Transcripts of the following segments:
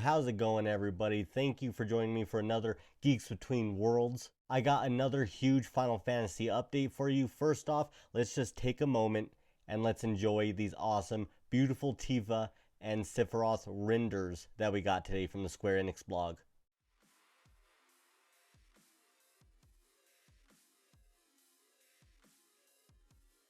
how's it going, everybody? Thank you for joining me for another Geeks Between Worlds. I got another huge Final Fantasy update for you. First off, let's just take a moment and let's enjoy these awesome, beautiful Tifa and Sephiroth renders that we got today from the Square Enix blog.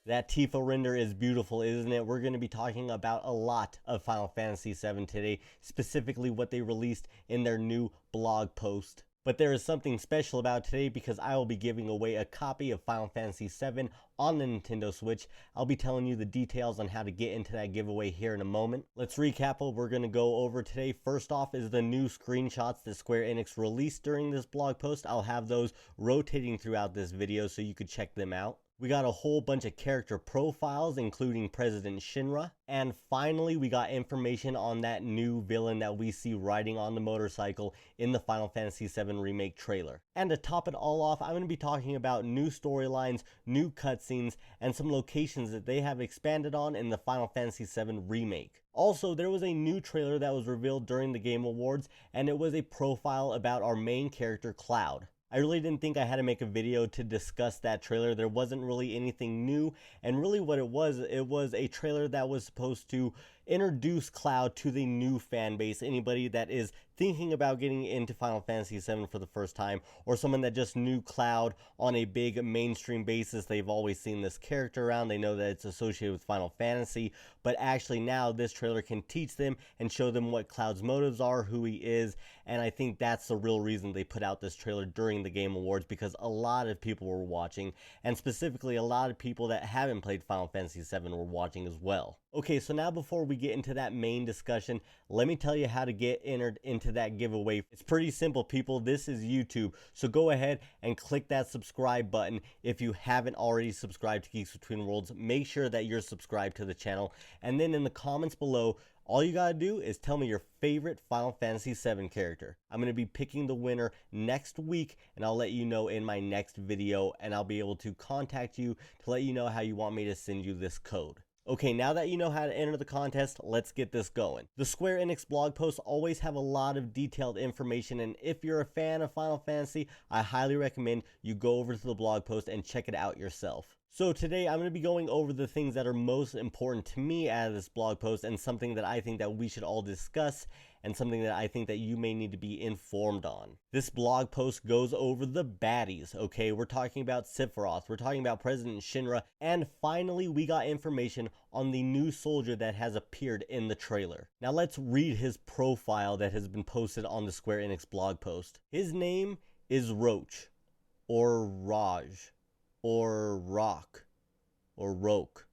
That Tifa render is beautiful, isn't it? We're going to be talking about a lot of Final Fantasy VII today, specifically what they released in their new blog post. But there is something special about today because I will be giving away a copy of Final Fantasy VII on the Nintendo Switch. I'll be telling you the details on how to get into that giveaway here in a moment. Let's recap what we're going to go over today. First off is the new screenshots that Square Enix released during this blog post. I'll have those rotating throughout this video so you could check them out. We got a whole bunch of character profiles, including President Shinra. And finally, we got information on that new villain that we see riding on the motorcycle in the Final Fantasy VII Remake trailer. And to top it all off, I'm going to be talking about new storylines, new cutscenes, and some locations that they have expanded on in the Final Fantasy VII Remake. Also, there was a new trailer that was revealed during the Game Awards, and it was a profile about our main character, Cloud. I really didn't think I had to make a video to discuss that trailer. There wasn't really anything new, and really what it was a trailer that was supposed to introduce Cloud to the new fan base, anybody that is thinking about getting into Final Fantasy VII for the first time, or someone that just knew Cloud on a big mainstream basis. They've always seen this character around, they know that it's associated with Final Fantasy, but actually now this trailer can teach them and show them what Cloud's motives are, who he is, and I think that's the real reason they put out this trailer during the Game Awards, because a lot of people were watching, and specifically a lot of people that haven't played Final Fantasy VII were watching as well. Okay, so now before we get into that main discussion, let me tell you how to get entered into that giveaway. It's pretty simple, people. This is YouTube, so go ahead and click that subscribe button. If you haven't already subscribed to Geeks Between Worlds, make sure that you're subscribed to the channel. And then in the comments below, all you gotta do is tell me your favorite Final Fantasy VII character. I'm gonna be picking the winner next week, and I'll let you know in my next video, and I'll be able to contact you to let you know how you want me to send you this code. Okay, now that you know how to enter the contest, let's get this going. The Square Enix blog posts always have a lot of detailed information, and if you're a fan of Final Fantasy, I highly recommend you go over to the blog post and check it out yourself. So today I'm going to be going over the things that are most important to me out of this blog post, and something that I think that we should all discuss, and something that I think that you may need to be informed on. This blog post goes over the baddies, okay? We're talking about Sephiroth, we're talking about President Shinra, and finally we got information on the new soldier that has appeared in the trailer. Now let's read his profile that has been posted on the Square Enix blog post. His name is Roche, or Raj, or Rock, or Roke.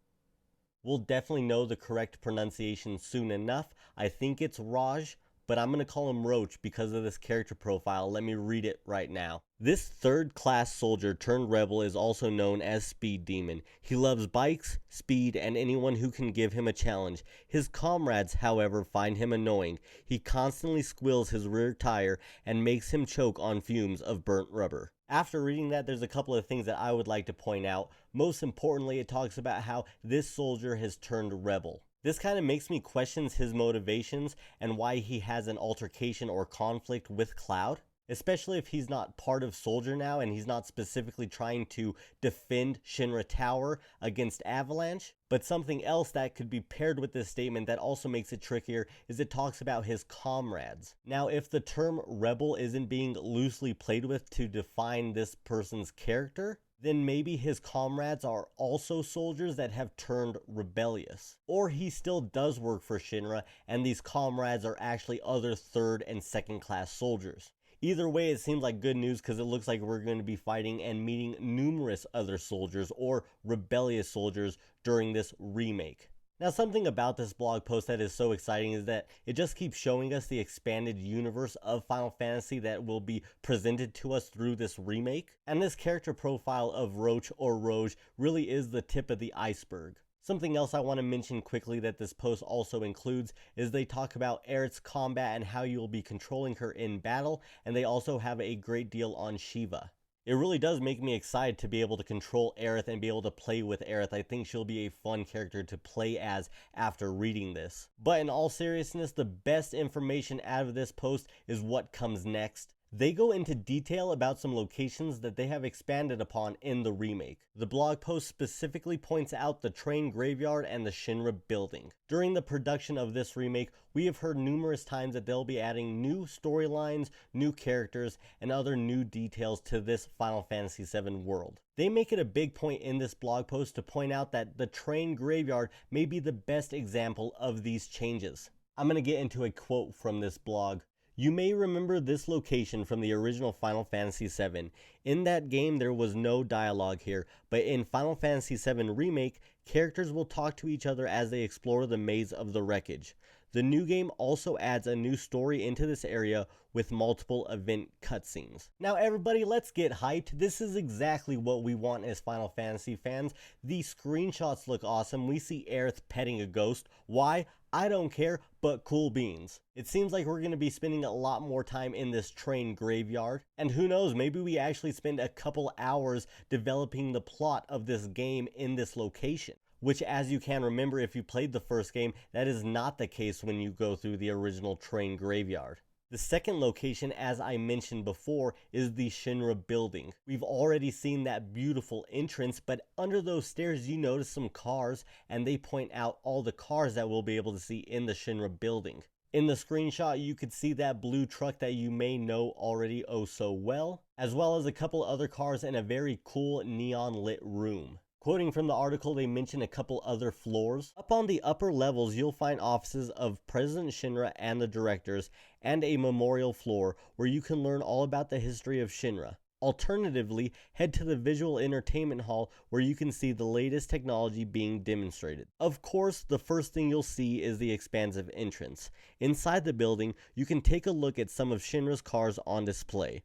We'll definitely know the correct pronunciation soon enough. I think it's Raj, but I'm going to call him Roche because of this character profile. Let me read it right now. This third-class soldier turned rebel is also known as Speed Demon. He loves bikes, speed, and anyone who can give him a challenge. His comrades, however, find him annoying. He constantly squeals his rear tire and makes him choke on fumes of burnt rubber. After reading that, there's a couple of things that I would like to point out. Most importantly, it talks about how this soldier has turned rebel. This kind of makes me question his motivations and why he has an altercation or conflict with Cloud, especially if he's not part of Soldier now and he's not specifically trying to defend Shinra Tower against Avalanche. But something else that could be paired with this statement that also makes it trickier is it talks about his comrades. Now, if the term rebel isn't being loosely played with to define this person's character, then maybe his comrades are also soldiers that have turned rebellious. Or he still does work for Shinra, and these comrades are actually other third and second class soldiers. Either way, it seems like good news because it looks like we're going to be fighting and meeting numerous other soldiers or rebellious soldiers during this remake. Now, something about this blog post that is so exciting is that it just keeps showing us the expanded universe of Final Fantasy that will be presented to us through this remake. And this character profile of Roche or Roche really is the tip of the iceberg. Something else I want to mention quickly that this post also includes is they talk about Aerith's combat and how you'll be controlling her in battle, and they also have a great deal on Shiva. It really does make me excited to be able to control Aerith and be able to play with Aerith. I think she'll be a fun character to play as after reading this. But in all seriousness, the best information out of this post is what comes next. They go into detail about some locations that they have expanded upon in the remake. The blog post specifically points out the train graveyard and the Shinra Building. During the production of this remake, we have heard numerous times that they'll be adding new storylines, new characters, and other new details to this Final Fantasy VII world. They make it a big point in this blog post to point out that the train graveyard may be the best example of these changes. I'm going to get into a quote from this blog. You may remember this location from the original Final Fantasy VII. In that game there was no dialogue here, but in Final Fantasy VII Remake, characters will talk to each other as they explore the maze of the wreckage. The new game also adds a new story into this area with multiple event cutscenes. Now everybody, let's get hyped. This is exactly what we want as Final Fantasy fans. The screenshots look awesome. We see Aerith petting a ghost. Why? I don't care, but cool beans. It seems like we're going to be spending a lot more time in this train graveyard. And who knows, maybe we actually spend a couple hours developing the plot of this game in this location. Which, as you can remember if you played the first game, that is not the case when you go through the original train graveyard. The second location, as I mentioned before, is the Shinra Building. We've already seen that beautiful entrance, but under those stairs you notice some cars, and they point out all the cars that we'll be able to see in the Shinra Building. In the screenshot, you could see that blue truck that you may know already oh so well, as well as a couple other cars in a very cool neon lit room. Quoting from the article, they mention a couple other floors. Up on the upper levels, you'll find offices of President Shinra and the directors, and a memorial floor where you can learn all about the history of Shinra. Alternatively, head to the Visual Entertainment Hall where you can see the latest technology being demonstrated. Of course, the first thing you'll see is the expansive entrance. Inside the building, you can take a look at some of Shinra's cars on display.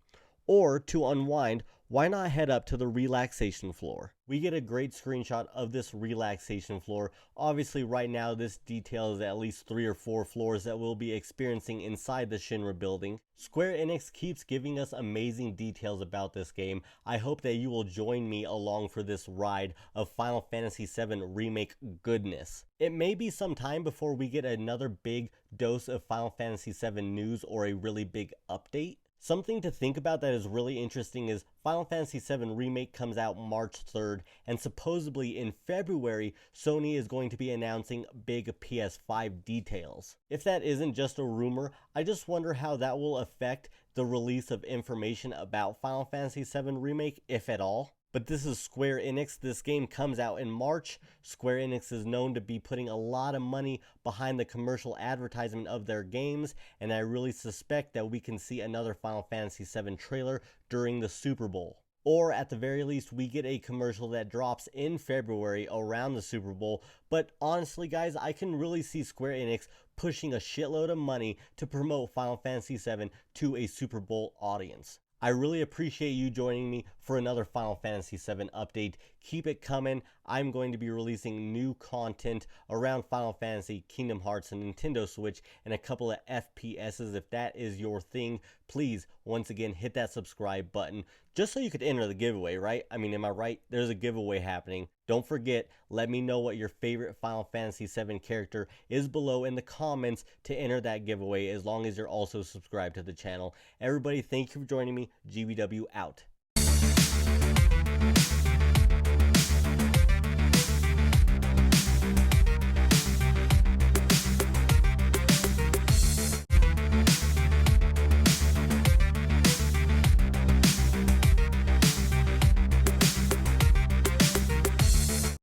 Or, to unwind, why not head up to the relaxation floor? We get a great screenshot of this relaxation floor. Obviously right now this details at least 3 or 4 floors that we'll be experiencing inside the Shinra Building. Square Enix keeps giving us amazing details about this game. I hope that you will join me along for this ride of Final Fantasy VII Remake goodness. It may be some time before we get another big dose of Final Fantasy VII news or a really big update. Something to think about that is really interesting is Final Fantasy VII Remake comes out March 3rd, and supposedly in February, Sony is going to be announcing big PS5 details. If that isn't just a rumor, I just wonder how that will affect the release of information about Final Fantasy VII Remake, if at all. But this is Square Enix. This game comes out in March. Square Enix is known to be putting a lot of money behind the commercial advertisement of their games, and I really suspect that we can see another Final Fantasy VII trailer during the Super Bowl. Or at the very least, we get a commercial that drops in February around the Super Bowl. But honestly guys, I can really see Square Enix pushing a shitload of money to promote Final Fantasy VII to a Super Bowl audience. I really appreciate you joining me for another Final Fantasy VII update. Keep it coming. I'm going to be releasing new content around Final Fantasy, Kingdom Hearts, and Nintendo Switch, and a couple of FPSs. If that is your thing, please, once again, hit that subscribe button, just so you could enter the giveaway, right? I mean, am I right? There's a giveaway happening. Don't forget, let me know what your favorite Final Fantasy VII character is below in the comments to enter that giveaway, as long as you're also subscribed to the channel. Everybody, thank you for joining me. GBW out.